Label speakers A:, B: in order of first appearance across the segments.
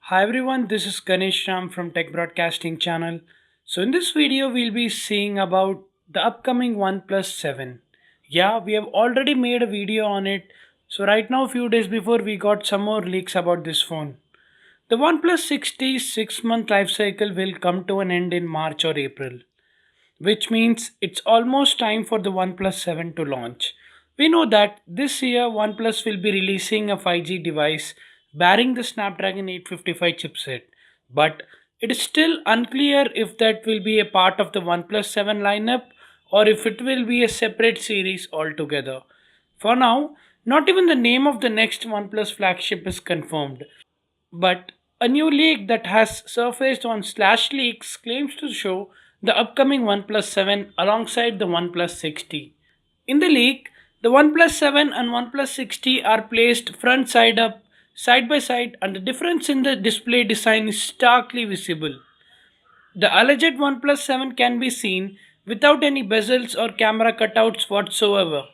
A: Hi everyone, this is Ganesh Ram from Tech Broadcasting channel. So in this video we'll be seeing about the upcoming OnePlus 7. Yeah, we have already made a video on it. So right now few days before we got some more leaks about this phone. The OnePlus 60 6-month life cycle will come to an end in March or April, which means it's almost time for the OnePlus 7 to launch. We know that this year OnePlus will be releasing a 5G device bearing the Snapdragon 855 chipset, but it is still unclear if that will be a part of the OnePlus 7 lineup or if it will be a separate series altogether. For now, not even the name of the next OnePlus flagship is confirmed, but a new leak that has surfaced on Slash Leaks claims to show the upcoming OnePlus 7 alongside the OnePlus 60. In the leak, the OnePlus 7 and OnePlus 60 are placed front side up, side by side, and the difference in the display design is starkly visible. The alleged OnePlus 7 can be seen without any bezels or camera cutouts whatsoever.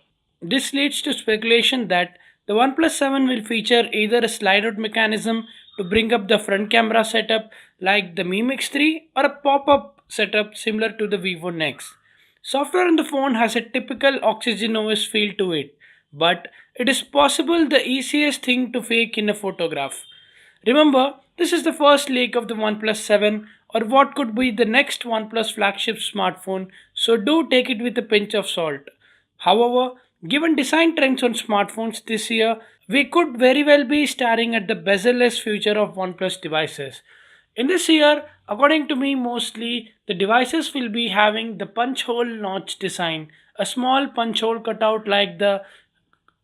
A: This leads to speculation that the OnePlus 7 will feature either a slide-out mechanism to bring up the front camera setup like the Mi Mix 3 or a pop-up setup similar to the Vivo Nex. Software on the phone has a typical Oxygen OS feel to it, but it is possible the easiest thing to fake in a photograph. Remember, this is the first leak of the OnePlus 7 or what could be the next OnePlus flagship smartphone, so do take it with a pinch of salt. However, given design trends on smartphones this year, we could very well be staring at the bezel-less future of OnePlus devices. In this year, according to me, mostly the devices will be having the punch hole notch design, a small punch hole cutout like the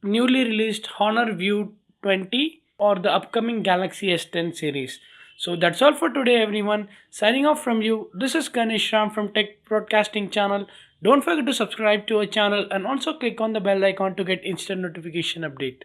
A: newly released Honor View 20 or the upcoming Galaxy S10 series. So that's all for today, everyone. Signing off from you. This is Ganesh Ram from Tech Broadcasting channel. Don't forget to subscribe to our channel and also click on the bell icon to get instant notification update.